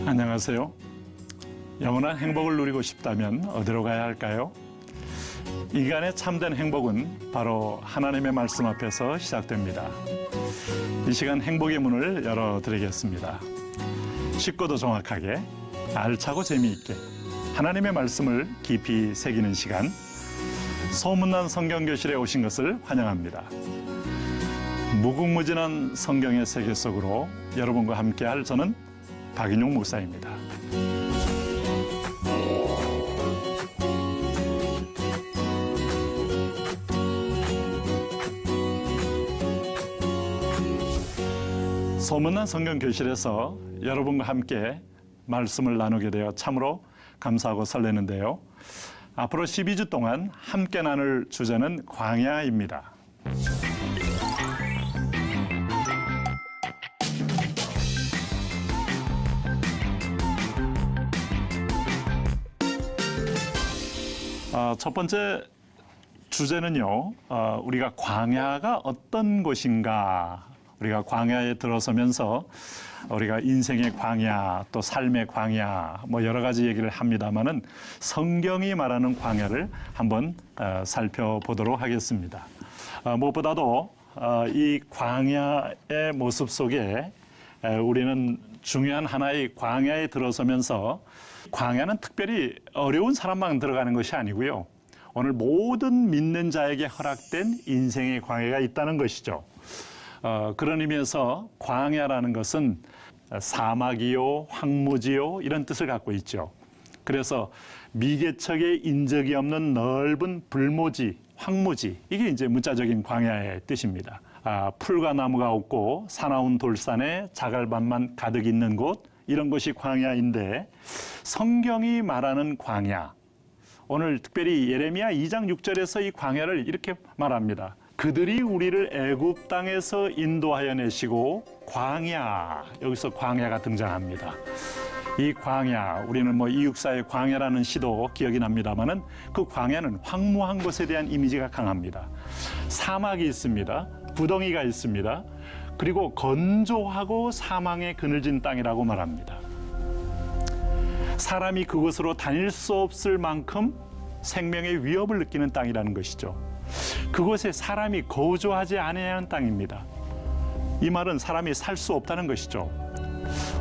안녕하세요. 영원한 행복을 누리고 싶다면 어디로 가야 할까요? 인간의 참된 행복은 바로 하나님의 말씀 앞에서 시작됩니다. 이 시간 행복의 문을 열어드리겠습니다. 쉽고도 정확하게, 알차고 재미있게 하나님의 말씀을 깊이 새기는 시간, 소문난 성경교실에 오신 것을 환영합니다. 무궁무진한 성경의 세계 속으로 여러분과 함께할 저는 박인용 목사입니다. 소문난 성경교실에서 여러분과 함께 말씀을 나누게 되어 참으로 감사하고 설레는데요. 앞으로 12주 동안 함께 나눌 주제는 광야입니다. 첫 번째 주제는요, 우리가 광야가 어떤 곳인가, 우리가 광야에 들어서면서 우리가 인생의 광야, 또 삶의 광야, 여러 가지 얘기를 합니다만은 성경이 말하는 광야를 한번 살펴보도록 하겠습니다. 무엇보다도 이 광야의 모습 속에 우리는 중요한 하나의 광야에 들어서면서 광야는 특별히 어려운 사람만 들어가는 것이 아니고요. 오늘 모든 믿는 자에게 허락된 인생의 광야가 있다는 것이죠. 그런 의미에서 광야라는 것은 사막이요, 황무지요 이런 뜻을 갖고 있죠. 그래서 미개척의 인적이 없는 넓은 불모지, 황무지, 이게 이제 문자적인 광야의 뜻입니다. 풀과 나무가 없고 사나운 돌산에 자갈밭만 가득 있는 곳, 이런 것이 광야인데, 성경이 말하는 광야, 오늘 특별히 예레미야 2장 6절에서 이 광야를 이렇게 말합니다. 그들이 우리를 애굽 땅에서 인도하여 내시고 광야, 여기서 광야가 등장합니다. 이 광야, 우리는 이육사의 광야라는 시도 기억이 납니다만은 그 광야는 황무한 곳에 대한 이미지가 강합니다. 사막이 있습니다. 구덩이가 있습니다. 그리고 건조하고 사망에 그늘진 땅이라고 말합니다. 사람이 그곳으로 다닐 수 없을 만큼 생명의 위협을 느끼는 땅이라는 것이죠. 그곳에 사람이 거주하지 않아야 하는 땅입니다. 이 말은 사람이 살 수 없다는 것이죠.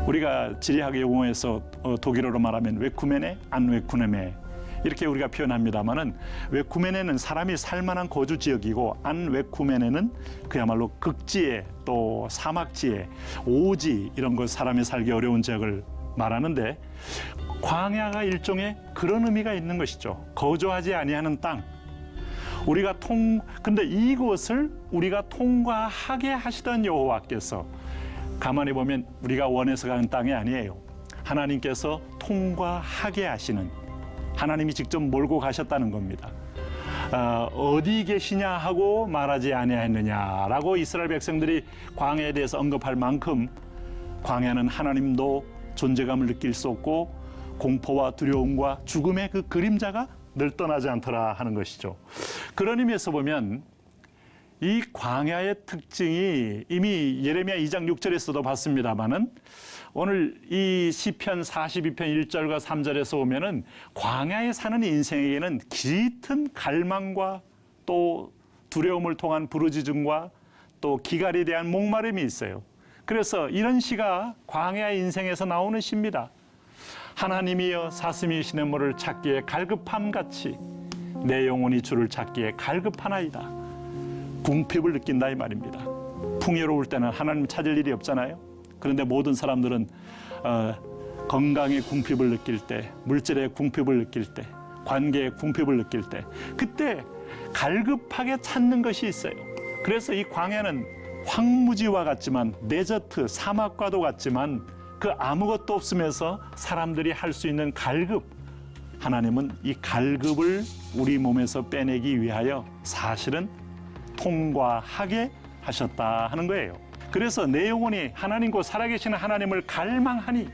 우리가 지리학 용어에서 독일어로 말하면 웨쿠메네, 안 웨쿠네메 이렇게 우리가 표현합니다만은, 웨쿠메네는 사람이 살만한 거주 지역이고 안 웨쿠메네는 그야말로 극지에 또 사막지에 오지 이런 것, 사람이 살기 어려운 지역을 말하는데, 광야가 일종의 그런 의미가 있는 것이죠. 거주하지 아니하는 땅. 근데 이곳을 우리가 통과하게 하시던 여호와께서, 가만히 보면 우리가 원해서 가는 땅이 아니에요. 하나님께서 통과하게 하시는, 하나님이 직접 몰고 가셨다는 겁니다. 어디 계시냐 하고 말하지 아니하였느냐라고 이스라엘 백성들이 광야에 대해서 언급할 만큼, 광야는 하나님도 존재감을 느낄 수 없고 공포와 두려움과 죽음의 그 그림자가 늘 떠나지 않더라 하는 것이죠. 그런 의미에서 보면 이 광야의 특징이 이미 예레미야 2장 6절에서도 봤습니다마는, 오늘 이 시편 42편 1절과 3절에서 보면은 광야에 사는 인생에게는 짙은 갈망과 또 두려움을 통한 부르짖음과 또 기갈에 대한 목마름이 있어요. 그래서 이런 시가 광야의 인생에서 나오는 시입니다. 하나님이여 사슴이 신의 물을 찾기에 갈급함같이 내 영혼이 주를 찾기에 갈급하나이다. 궁핍을 느낀다 이 말입니다. 풍요로울 때는 하나님 찾을 일이 없잖아요. 그런데 모든 사람들은 건강의 궁핍을 느낄 때, 물질의 궁핍을 느낄 때, 관계의 궁핍을 느낄 때, 그때 갈급하게 찾는 것이 있어요. 그래서 이 광야는 황무지와 같지만, 데저트, 사막과도 같지만 그 아무것도 없으면서 사람들이 할 수 있는 갈급, 하나님은 이 갈급을 우리 몸에서 빼내기 위하여 사실은 통과하게 하셨다 하는 거예요. 그래서 내 영혼이 하나님 곧 살아계시는 하나님을 갈망하니,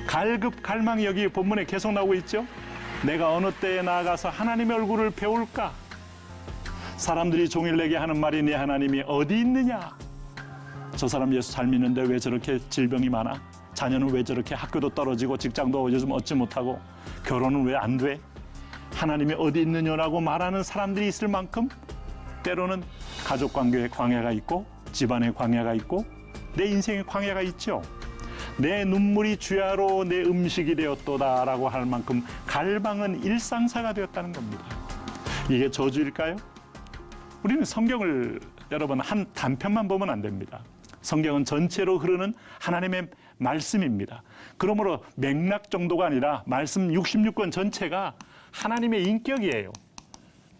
갈급 갈망이 여기 본문에 계속 나오고 있죠. 내가 어느 때에 나아가서 하나님의 얼굴을 배울까? 사람들이 종일 내게 하는 말이 네 하나님이 어디 있느냐? 저 사람 예수 잘 믿는데 왜 저렇게 질병이 많아? 자녀는 왜 저렇게 학교도 떨어지고 직장도 요즘 얻지 못하고 결혼은 왜 안 돼? 하나님이 어디 있느냐라고 말하는 사람들이 있을 만큼 때로는 가족 관계에 광야가 있고 집안에 광야가 있고 내 인생에 광야가 있죠. 내 눈물이 주야로 내 음식이 되었도다라고 할 만큼 갈망은 일상사가 되었다는 겁니다. 이게 저주일까요? 우리는 성경을 여러분 한 단편만 보면 안 됩니다. 성경은 전체로 흐르는 하나님의 말씀입니다. 그러므로 맥락 정도가 아니라 말씀 66권 전체가 하나님의 인격이에요.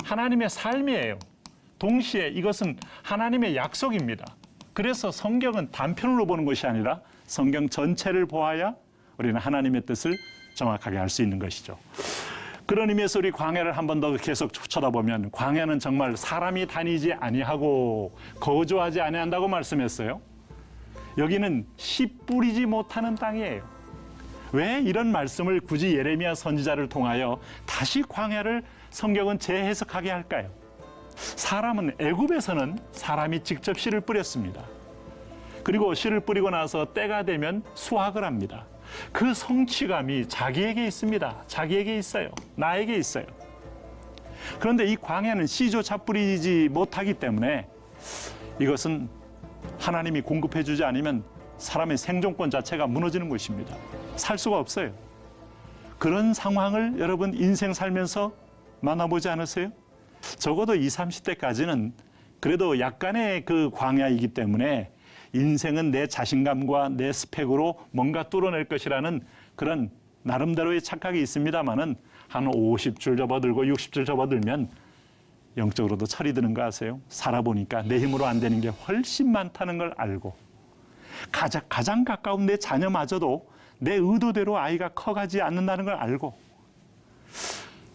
하나님의 삶이에요. 동시에 이것은 하나님의 약속입니다. 그래서 성경은 단편으로 보는 것이 아니라 성경 전체를 보아야 우리는 하나님의 뜻을 정확하게 알 수 있는 것이죠. 그런 의미에서 우리 광야를 한 번 더 계속 쳐다보면 광야는 정말 사람이 다니지 아니하고 거주하지 아니한다고 말씀했어요. 여기는 씨 뿌리지 못하는 땅이에요. 왜 이런 말씀을 굳이 예레미야 선지자를 통하여 다시 광야를 성경은 재해석하게 할까요? 사람은 애굽에서는 사람이 직접 씨를 뿌렸습니다. 그리고 씨를 뿌리고 나서 때가 되면 수확을 합니다. 그 성취감이 자기에게 있습니다. 자기에게 있어요. 나에게 있어요. 그런데 이 광야는 씨조차 뿌리지 못하기 때문에 이것은 하나님이 공급해 주지 않으면 사람의 생존권 자체가 무너지는 것입니다. 살 수가 없어요. 그런 상황을 여러분 인생 살면서 만나보지 않으세요? 적어도 20, 30대까지는 그래도 약간의 그 광야이기 때문에 인생은 내 자신감과 내 스펙으로 뭔가 뚫어낼 것이라는 그런 나름대로의 착각이 있습니다만은 한 50줄 접어들고 60줄 접어들면 영적으로도 철이 드는 거 아세요? 살아보니까 내 힘으로 안 되는 게 훨씬 많다는 걸 알고 가장 가까운 내 자녀마저도 내 의도대로 아이가 커가지 않는다는 걸 알고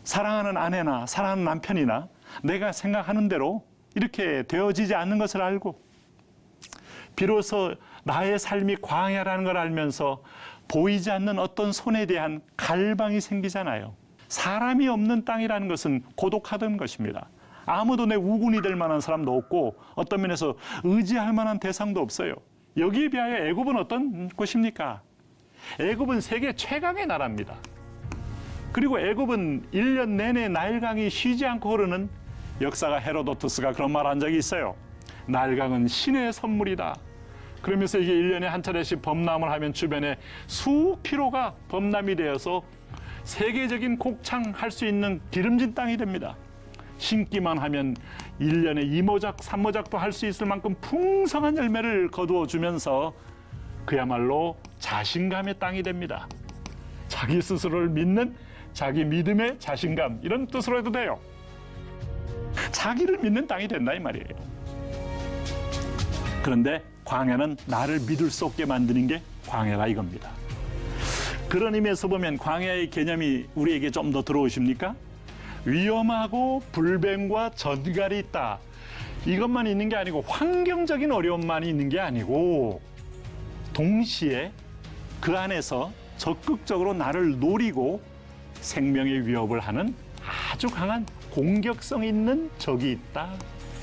사랑하는 아내나 사랑하는 남편이나 내가 생각하는 대로 이렇게 되어지지 않는 것을 알고 비로소 나의 삶이 광야라는 걸 알면서 보이지 않는 어떤 손에 대한 갈망이 생기잖아요. 사람이 없는 땅이라는 것은 고독하던 것입니다. 아무도 내 우군이 될 만한 사람도 없고 어떤 면에서 의지할 만한 대상도 없어요. 여기에 비하여 애굽은 어떤 곳입니까? 애굽은 세계 최강의 나라입니다. 그리고 애굽은 1년 내내 나일강이 쉬지 않고 흐르는 역사가 헤로도투스가 그런 말 한 적이 있어요. 나일강은 신의 선물이다. 그러면서 이게 1년에 한 차례씩 범람을 하면 주변에 수피로가 범람이 되어서 세계적인 곡창할 수 있는 기름진 땅이 됩니다. 심기만 하면 1년에 2모작, 3모작도 할 수 있을 만큼 풍성한 열매를 거두어 주면서 그야말로 자신감의 땅이 됩니다. 자기 스스로를 믿는 자기 믿음의 자신감 이런 뜻으로 해도 돼요. 자기를 믿는 땅이 된다 이 말이에요. 그런데 광야는 나를 믿을 수 없게 만드는 게 광야라 이겁니다. 그런 의미에서 보면 광야의 개념이 우리에게 좀 더 들어오십니까? 위험하고 불뱀과 전갈이 있다. 이것만 있는 게 아니고 환경적인 어려움만 있는 게 아니고 동시에 그 안에서 적극적으로 나를 노리고 생명의 위협을 하는 아주 강한 공격성 있는 적이 있다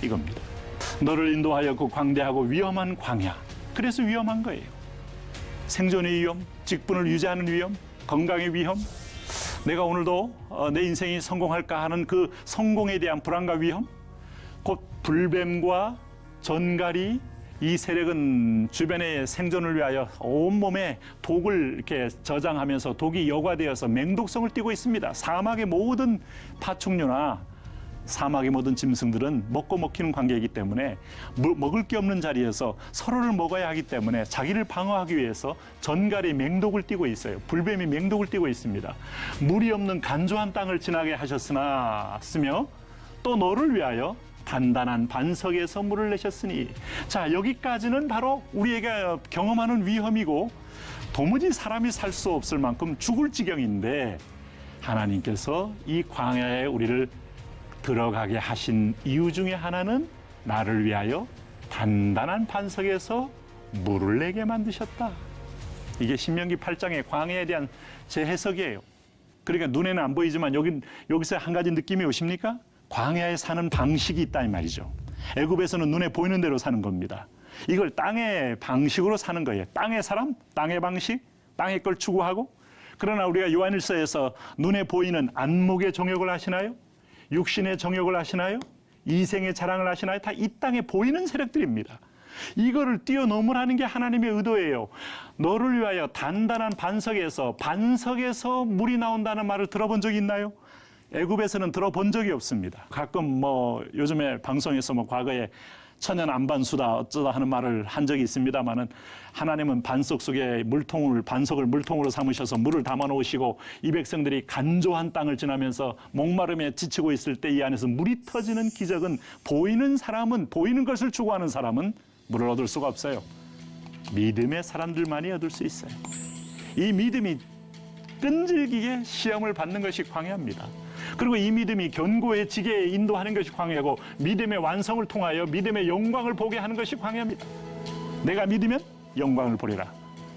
이겁니다. 너를 인도하여 그 광대하고 위험한 광야. 그래서 위험한 거예요. 생존의 위험, 직분을 유지하는 위험, 건강의 위험. 내가 오늘도 내 인생이 성공할까 하는 그 성공에 대한 불안과 위험. 곧 불뱀과 전갈이 이 세력은 주변의 생존을 위하여 온몸에 독을 이렇게 저장하면서 독이 여과되어서 맹독성을 띠고 있습니다. 사막의 모든 파충류나 사막의 모든 짐승들은 먹고 먹히는 관계이기 때문에 먹을 게 없는 자리에서 서로를 먹어야 하기 때문에 자기를 방어하기 위해서 전갈이 맹독을 띠고 있어요. 불뱀이 맹독을 띠고 있습니다. 물이 없는 간조한 땅을 지나게 하셨으나 쓰며 또 너를 위하여 단단한 반석에서 물을 내셨으니 자 여기까지는 바로 우리에게 경험하는 위험이고 도무지 사람이 살 수 없을 만큼 죽을 지경인데 하나님께서 이 광야에 우리를 들어가게 하신 이유 중에 하나는 나를 위하여 단단한 반석에서 물을 내게 만드셨다. 이게 신명기 8장의 광야에 대한 제 해석이에요. 그러니까 눈에는 안 보이지만 여기서 한 가지 느낌이 오십니까? 광야에 사는 방식이 있다 이 말이죠. 애굽에서는 눈에 보이는 대로 사는 겁니다. 이걸 땅의 방식으로 사는 거예요. 땅의 사람, 땅의 방식. 땅의 걸 추구하고. 그러나 우리가 요한일서에서 눈에 보이는 안목의 정욕을 하시나요? 육신의 정욕을 하시나요? 이생의 자랑을 하시나요? 다 이 땅에 보이는 세력들입니다. 이거를 뛰어넘으라는 게 하나님의 의도예요. 너를 위하여 단단한 반석에서 물이 나온다는 말을 들어본 적이 있나요? 애굽에서는 들어본 적이 없습니다. 가끔 요즘에 방송에서 과거에 천연 안반수다 어쩌다 하는 말을 한 적이 있습니다만은, 하나님은 반석 속에 반석을 물통으로 삼으셔서 물을 담아 놓으시고 이 백성들이 간조한 땅을 지나면서 목마름에 지치고 있을 때 이 안에서 물이 터지는 기적은, 보이는 것을 추구하는 사람은 물을 얻을 수가 없어요. 믿음의 사람들만이 얻을 수 있어요. 이 믿음이 끈질기게 시험을 받는 것이 광야입니다. 그리고 이 믿음이 견고해지게 인도하는 것이 광야고, 믿음의 완성을 통하여 믿음의 영광을 보게 하는 것이 광야입니다. 내가 믿으면 영광을 보리라.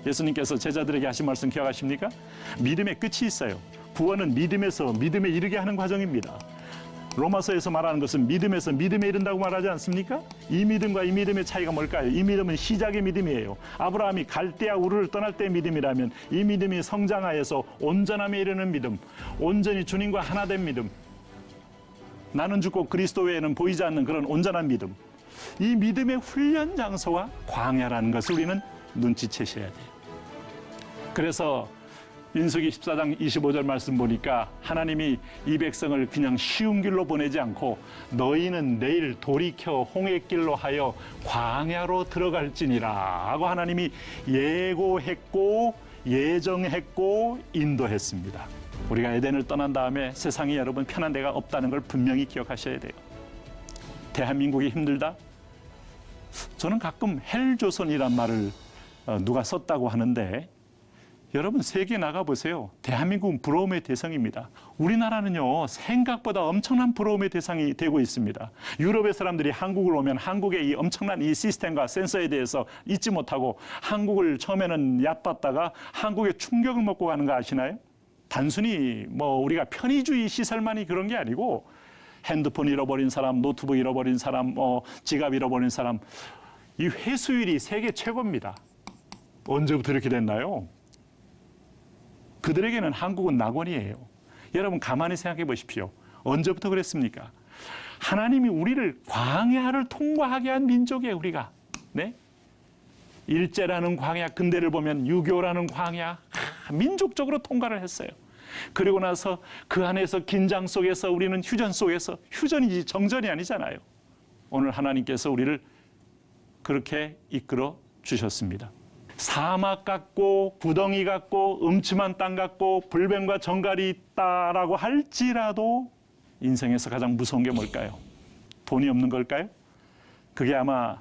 예수님께서 제자들에게 하신 말씀 기억하십니까? 믿음의 끝이 있어요. 구원은 믿음에서 믿음에 이르게 하는 과정입니다. 로마서에서 말하는 것은 믿음에서 믿음에 이른다고 말하지 않습니까? 이 믿음과 이 믿음의 차이가 뭘까요? 이 믿음은 시작의 믿음이에요. 아브라함이 갈대아 우르를 떠날 때의 믿음이라면, 이 믿음이 성장하여서 온전함에 이르는 믿음, 온전히 주님과 하나 된 믿음, 나는 죽고 그리스도 외에는 보이지 않는 그런 온전한 믿음, 이 믿음의 훈련 장소가 광야라는 것을 우리는 눈치채셔야 돼요. 그래서 민수기 14장 25절 말씀 보니까 하나님이 이 백성을 그냥 쉬운 길로 보내지 않고, 너희는 내일 돌이켜 홍해길로 하여 광야로 들어갈지니라 하고 하나님이 예고했고 예정했고 인도했습니다. 우리가 에덴을 떠난 다음에 세상에 여러분 편한 데가 없다는 걸 분명히 기억하셔야 돼요. 대한민국이 힘들다? 저는 가끔 헬조선이란 말을 누가 썼다고 하는데, 여러분 세계 나가보세요. 대한민국은 부러움의 대상입니다. 우리나라는요, 생각보다 엄청난 부러움의 대상이 되고 있습니다. 유럽의 사람들이 한국을 오면 한국의 이 엄청난 이 시스템과 센서에 대해서 잊지 못하고 한국을 처음에는 얕봤다가 한국의 충격을 먹고 가는 거 아시나요? 단순히 우리가 편의주의 시설만이 그런 게 아니고, 핸드폰 잃어버린 사람, 노트북 잃어버린 사람, 지갑 잃어버린 사람, 이 회수율이 세계 최고입니다. 언제부터 이렇게 됐나요? 그들에게는 한국은 낙원이에요. 여러분 가만히 생각해 보십시오. 언제부터 그랬습니까? 하나님이 우리를 광야를 통과하게 한 민족이에요, 우리가. 네? 일제라는 광야, 근대를 보면 유교라는 광야, 민족적으로 통과를 했어요. 그리고 나서 그 안에서 긴장 속에서 우리는 휴전 속에서, 휴전이지 정전이 아니잖아요. 오늘 하나님께서 우리를 그렇게 이끌어 주셨습니다. 사막 같고 구덩이 같고 음침한 땅 같고 불뱀과 정갈이 있다라고 할지라도 인생에서 가장 무서운 게 뭘까요? 돈이 없는 걸까요? 그게 아마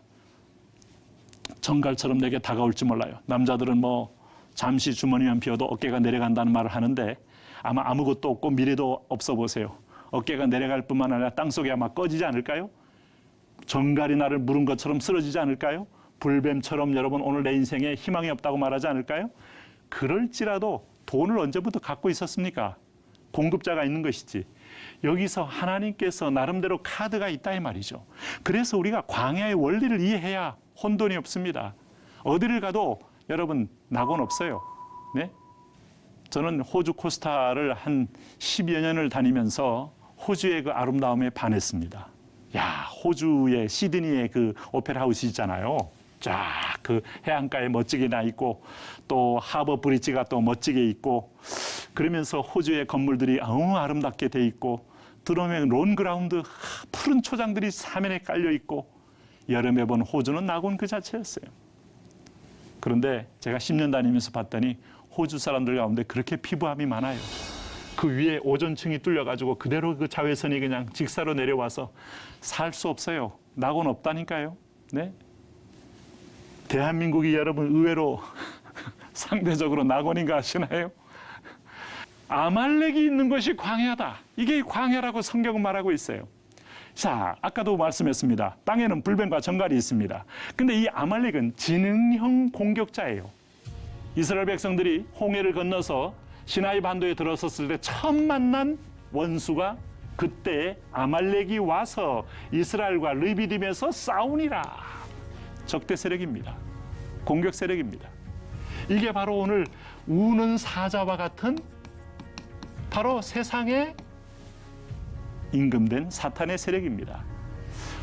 정갈처럼 내게 다가올지 몰라요. 남자들은 잠시 주머니만 비워도 어깨가 내려간다는 말을 하는데, 아마 아무것도 없고 미래도 없어 보세요. 어깨가 내려갈 뿐만 아니라 땅속에 아마 꺼지지 않을까요? 정갈이 나를 물은 것처럼 쓰러지지 않을까요? 불뱀처럼 여러분 오늘 내 인생에 희망이 없다고 말하지 않을까요? 그럴지라도 돈을 언제부터 갖고 있었습니까? 공급자가 있는 것이지. 여기서 하나님께서 나름대로 카드가 있다 이 말이죠. 그래서 우리가 광야의 원리를 이해해야 혼돈이 없습니다. 어디를 가도 여러분 낙원 없어요. 네? 저는 호주 코스타를 한 10여 년을 다니면서 호주의 그 아름다움에 반했습니다. 야, 호주의 시드니의 그 오페라 하우스 있잖아요. 쫙 그 해안가에 멋지게 나 있고, 또 하버 브리지가 또 멋지게 있고, 그러면서 호주의 건물들이 너무 아름답게 돼 있고, 들어오면 론그라운드 푸른 초장들이 사면에 깔려 있고, 여름에 본 호주는 낙원 그 자체였어요. 그런데 제가 10년 다니면서 봤더니 호주 사람들 가운데 그렇게 피부암이 많아요. 그 위에 오존층이 뚫려가지고 그대로 그 자외선이 그냥 직사로 내려와서 살 수 없어요. 낙원 없다니까요. 네? 대한민국이 여러분 의외로 상대적으로 낙원인가 하시나요? 아말렉이 있는 것이 광야다. 이게 광야라고 성경은 말하고 있어요. 자, 아까도 말씀했습니다. 땅에는 불뱀과 정갈이 있습니다. 근데 이 아말렉은 지능형 공격자예요. 이스라엘 백성들이 홍해를 건너서 시나이 반도에 들어섰을 때 처음 만난 원수가 그때 아말렉이 와서 이스라엘과 르비딤에서 싸우니라. 적대 세력입니다. 공격 세력입니다. 이게 바로 오늘 우는 사자와 같은 바로 세상에 임금된 사탄의 세력입니다.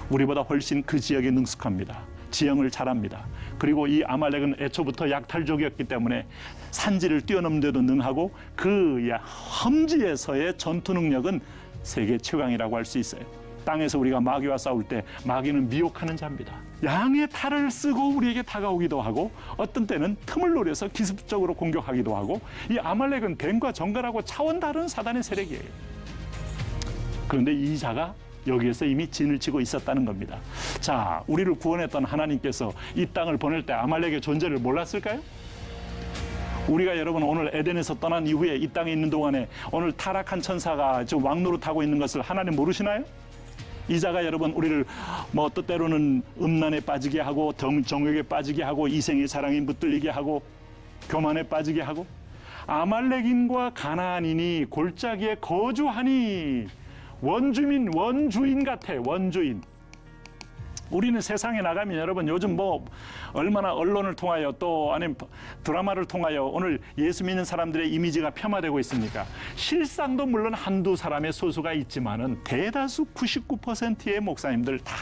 우리보다 훨씬 그 지역에 능숙합니다. 지형을 잘합니다. 그리고 이 아말렉은 애초부터 약탈족이었기 때문에 산지를 뛰어넘는데도 능하고 그 험지에서의 전투 능력은 세계 최강이라고 할 수 있어요. 땅에서 우리가 마귀와 싸울 때 마귀는 미혹하는 자입니다. 양의 탈을 쓰고 우리에게 다가오기도 하고 어떤 때는 틈을 노려서 기습적으로 공격하기도 하고 이 아말렉은 뱀과 정갈하고 차원 다른 사단의 세력이에요. 그런데 이 자가 여기에서 이미 진을 치고 있었다는 겁니다. 자, 우리를 구원했던 하나님께서 이 땅을 보낼 때 아말렉의 존재를 몰랐을까요? 우리가 여러분 오늘 에덴에서 떠난 이후에 이 땅에 있는 동안에 오늘 타락한 천사가 지금 왕노릇하고 있는 것을 하나님 모르시나요? 이 자가 여러분 우리를 뭐 때로는 음란에 빠지게 하고 정욕에 빠지게 하고 이생의 자랑에 붙들리게 하고 교만에 빠지게 하고 아말렉인과 가나안인이 골짜기에 거주하니 원주인 같아. 원주인. 우리는 세상에 나가면 여러분 요즘 뭐 얼마나 언론을 통하여 또 아니면 드라마를 통하여 오늘 예수 믿는 사람들의 이미지가 폄하되고 있습니까? 실상도 물론 한두 사람의 소수가 있지만은 대다수 99%의 목사님들 다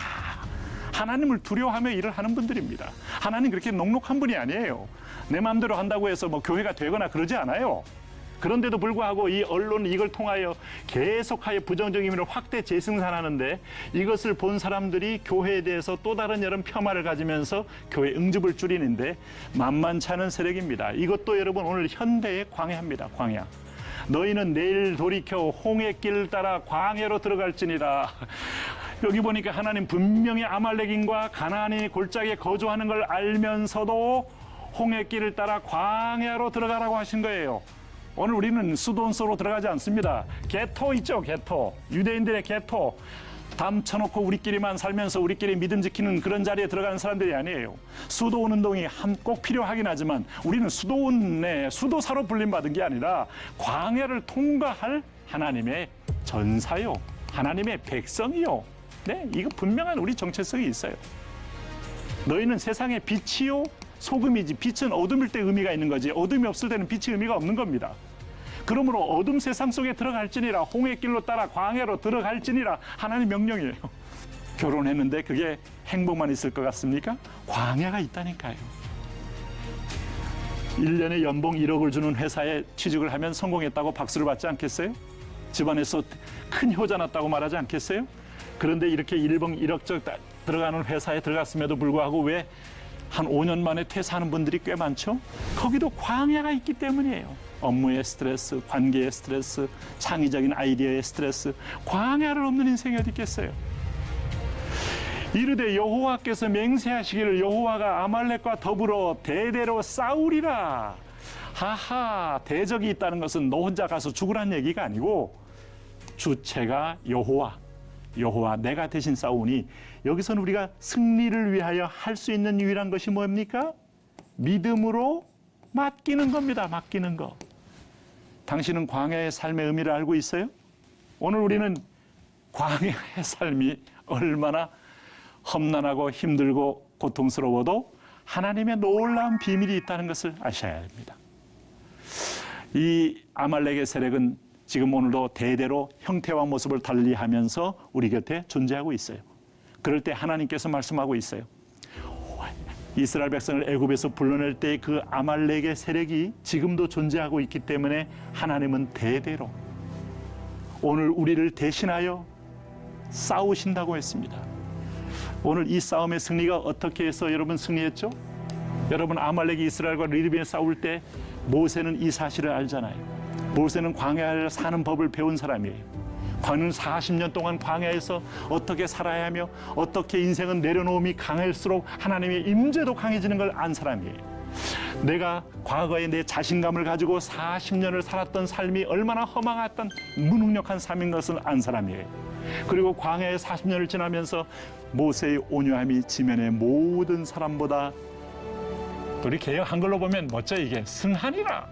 하나님을 두려워하며 일을 하는 분들입니다. 하나님 그렇게 녹록한 분이 아니에요. 내 마음대로 한다고 해서 뭐 교회가 되거나 그러지 않아요. 그런데도 불구하고 이 언론은 이걸 통하여 계속하여 부정적인 의미로 확대 재생산하는데 이것을 본 사람들이 교회에 대해서 또 다른 여러 폄하를 가지면서 교회 응집을 줄이는데 만만치 않은 세력입니다. 이것도 여러분 오늘 현대의 광야입니다. 광야. 너희는 내일 돌이켜 홍해길 따라 광야로 들어갈지니라. 여기 보니까 하나님 분명히 아말렉인과 가나안이 골짜기에 거주하는 걸 알면서도 홍해길을 따라 광야로 들어가라고 하신 거예요. 오늘 우리는 수도원서로 들어가지 않습니다. 개토 있죠, 개토. 유대인들의 개토. 담 쳐놓고 우리끼리만 살면서 우리끼리 믿음 지키는 그런 자리에 들어가는 사람들이 아니에요. 수도원 운동이 꼭 필요하긴 하지만 우리는 수도원의 수도사로 불림받은 게 아니라 광야를 통과할 하나님의 전사요. 하나님의 백성이요. 네, 이거 분명한 우리 정체성이 있어요. 너희는 세상의 빛이요. 소금이지. 빛은 어둠일 때 의미가 있는 거지 어둠이 없을 때는 빛이 의미가 없는 겁니다. 그러므로 어둠 세상 속에 들어갈지니라 홍해길로 따라 광야로 들어갈지니라 하나님 명령이에요. 결혼했는데 그게 행복만 있을 것 같습니까? 광야가 있다니까요. 1년에 연봉 1억을 주는 회사에 취직을 하면 성공했다고 박수를 받지 않겠어요? 집안에서 큰 효자 났다고 말하지 않겠어요? 그런데 이렇게 일봉 1억적 들어가는 회사에 들어갔음에도 불구하고 왜 한 5년 만에 퇴사하는 분들이 꽤 많죠? 거기도 광야가 있기 때문이에요. 업무의 스트레스, 관계의 스트레스, 창의적인 아이디어의 스트레스, 광야를 없는 인생이 어디 있겠어요? 이르되 여호와께서 맹세하시기를 여호와가 아말렉과 더불어 대대로 싸우리라. 하하, 대적이 있다는 것은 너 혼자 가서 죽으란 얘기가 아니고 주체가 여호와 내가 대신 싸우니 여기서는 우리가 승리를 위하여 할 수 있는 유일한 것이 뭡니까? 믿음으로 맡기는 겁니다. 맡기는 거. 당신은 광야의 삶의 의미를 알고 있어요? 오늘 우리는 광야의 삶이 얼마나 험난하고 힘들고 고통스러워도 하나님의 놀라운 비밀이 있다는 것을 아셔야 합니다. 이 아말렉의 세력은 지금 오늘도 대대로 형태와 모습을 달리하면서 우리 곁에 존재하고 있어요. 그럴 때 하나님께서 말씀하고 있어요. 이스라엘 백성을 애굽에서 불러낼 때 그 아말렉의 세력이 지금도 존재하고 있기 때문에 하나님은 대대로 오늘 우리를 대신하여 싸우신다고 했습니다. 오늘 이 싸움의 승리가 어떻게 해서 여러분 승리했죠? 여러분 아말렉이 이스라엘과 리브에 싸울 때 모세는 이 사실을 알잖아요. 모세는 광야에 사는 법을 배운 사람이에요. 광야는 40년 동안 광야에서 어떻게 살아야 하며 어떻게 인생은 내려놓음이 강할수록 하나님의 임재도 강해지는 걸 안 사람이에요. 내가 과거에 내 자신감을 가지고 40년을 살았던 삶이 얼마나 허망했던 무능력한 삶인 것을 안 사람이에요. 그리고 광야의 40년을 지나면서 모세의 온유함이 지면의 모든 사람보다 우리 개역 한글로 보면 멋져 이게 승하니라.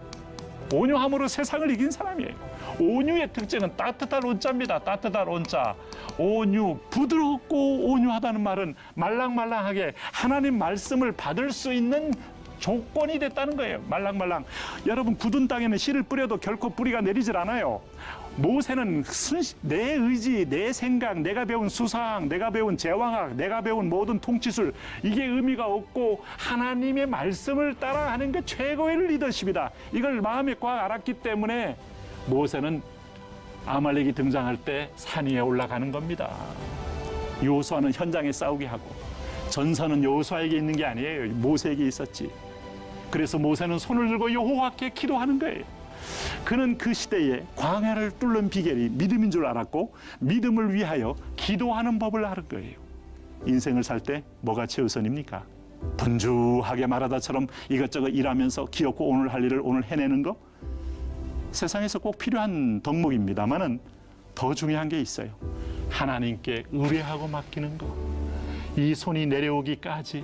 온유함으로 세상을 이긴 사람이에요. 온유의 특징은 따뜻한 온자입니다. 따뜻한 온자. 온유, 부드럽고 온유하다는 말은 말랑말랑하게 하나님 말씀을 받을 수 있는 조건이 됐다는 거예요. 말랑말랑. 여러분 굳은 땅에는 씨를 뿌려도 결코 뿌리가 내리질 않아요. 모세는 내 의지, 내 생각, 내가 배운 수상, 내가 배운 제왕학, 내가 배운 모든 통치술 이게 의미가 없고 하나님의 말씀을 따라하는 게 최고의 리더십이다. 이걸 마음에 꽉 알았기 때문에 모세는 아말렉이 등장할 때 산 위에 올라가는 겁니다. 여호수아는 현장에 싸우게 하고 전선은 여호수아에게 있는 게 아니에요. 모세에게 있었지. 그래서 모세는 손을 들고 여호와께 기도하는 거예요. 그는 그 시대에 광야를 뚫는 비결이 믿음인 줄 알았고 믿음을 위하여 기도하는 법을 아는 거예요. 인생을 살 때 뭐가 최우선입니까? 분주하게 말하다처럼 이것저것 일하면서 기어코 오늘 할 일을 오늘 해내는 거? 세상에서 꼭 필요한 덕목입니다만은 더 중요한 게 있어요. 하나님께 의뢰하고 맡기는 거. 이 손이 내려오기까지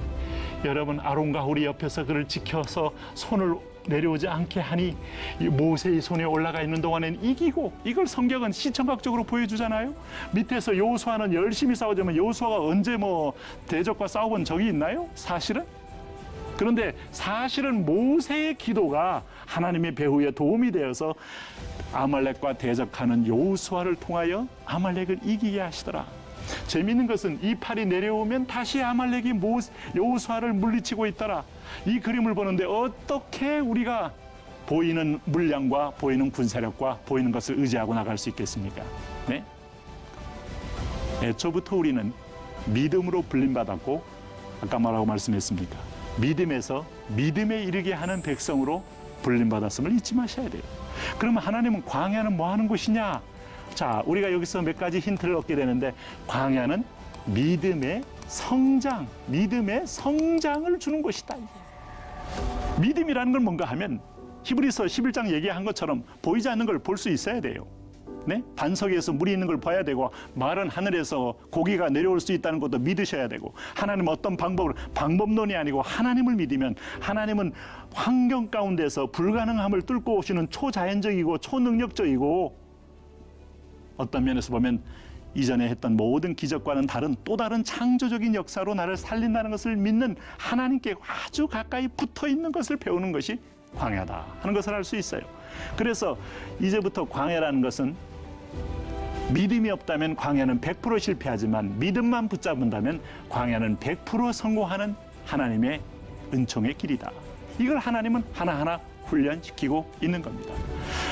여러분 아론과 홀이 옆에서 그를 지켜서 손을 내려오지 않게 하니 모세의 손에 올라가 있는 동안엔 이기고, 이걸 성경은 시청각적으로 보여주잖아요. 밑에서 여호수아는 열심히 싸우자면 여호수아가 언제 대적과 싸워본 적이 있나요? 사실은? 그런데 사실은 모세의 기도가 하나님의 배후에 도움이 되어서 아말렉과 대적하는 여호수아를 통하여 아말렉을 이기게 하시더라. 재미있는 것은 이 팔이 내려오면 다시 아말렉이 여호수아를 물리치고 있더라. 이 그림을 보는데 어떻게 우리가 보이는 물량과 보이는 군사력과 보이는 것을 의지하고 나갈 수 있겠습니까? 네? 애초부터 우리는 믿음으로 불림받았고 아까 뭐라고 말씀했습니까? 믿음에서 믿음에 이르게 하는 백성으로 불림받았음을 잊지 마셔야 돼요. 그러면 하나님은 광야는 뭐 하는 곳이냐? 자, 우리가 여기서 몇 가지 힌트를 얻게 되는데 광야는 믿음의 성장, 믿음의 성장을 주는 곳이다. 믿음이라는 건 뭔가 하면 히브리서 11장 얘기한 것처럼 보이지 않는 걸 볼 수 있어야 돼요. 네? 반석에서 물이 있는 걸 봐야 되고 마른 하늘에서 고기가 내려올 수 있다는 것도 믿으셔야 되고 하나님은 어떤 방법론이 아니고 하나님을 믿으면 하나님은 환경 가운데서 불가능함을 뚫고 오시는 초자연적이고 초능력적이고 어떤 면에서 보면 이전에 했던 모든 기적과는 다른 또 다른 창조적인 역사로 나를 살린다는 것을 믿는 하나님께 아주 가까이 붙어 있는 것을 배우는 것이 광야다 하는 것을 알 수 있어요. 그래서 이제부터 광야라는 것은 믿음이 없다면 광야는 100% 실패하지만 믿음만 붙잡는다면 광야는 100% 성공하는 하나님의 은총의 길이다. 이걸 하나님은 하나하나 훈련시키고 있는 겁니다.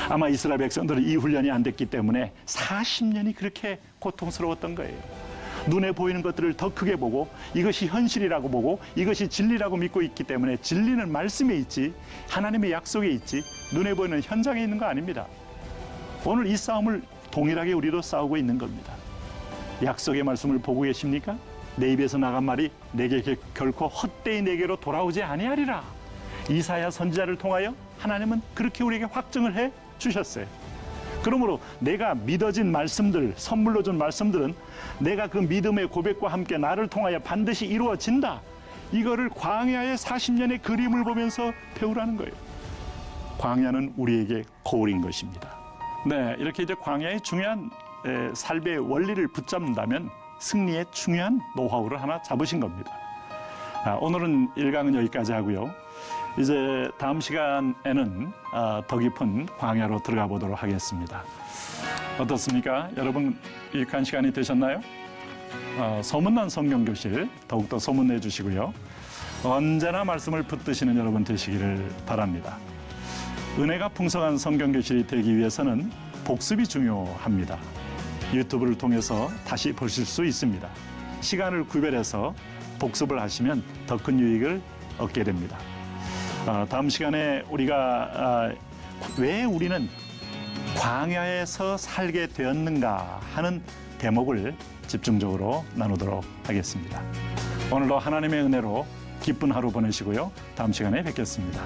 아마 이스라엘 백성들은 이 훈련이 안 됐기 때문에 40년이 그렇게 고통스러웠던 거예요. 눈에 보이는 것들을 더 크게 보고 이것이 현실이라고 보고 이것이 진리라고 믿고 있기 때문에 진리는 말씀에 있지 하나님의 약속에 있지 눈에 보이는 현장에 있는 거 아닙니다. 오늘 이 싸움을 동일하게 우리도 싸우고 있는 겁니다. 약속의 말씀을 보고 계십니까? 내 입에서 나간 말이 내게 결코 헛되이 내게로 돌아오지 아니하리라. 이사야 선지자를 통하여 하나님은 그렇게 우리에게 확증을 해 주셨어요. 그러므로 내가 믿어진 말씀들, 선물로 준 말씀들은 내가 그 믿음의 고백과 함께 나를 통하여 반드시 이루어진다. 이거를 광야의 40년의 그림을 보면서 배우라는 거예요. 광야는 우리에게 거울인 것입니다. 네, 이렇게 이제 광야의 중요한 삶의 원리를 붙잡는다면 승리의 중요한 노하우를 하나 잡으신 겁니다. 오늘은 1강은 여기까지 하고요. 이제 다음 시간에는 더 깊은 광야로 들어가 보도록 하겠습니다. 어떻습니까? 여러분 유익한 시간이 되셨나요? 소문난 성경교실 더욱더 소문내 주시고요. 언제나 말씀을 붙드시는 여러분 되시기를 바랍니다. 은혜가 풍성한 성경교실이 되기 위해서는 복습이 중요합니다. 유튜브를 통해서 다시 보실 수 있습니다. 시간을 구별해서 복습을 하시면 더 큰 유익을 얻게 됩니다. 다음 시간에 우리가 왜 우리는 광야에서 살게 되었는가 하는 대목을 집중적으로 나누도록 하겠습니다. 오늘도 하나님의 은혜로 기쁜 하루 보내시고요. 다음 시간에 뵙겠습니다.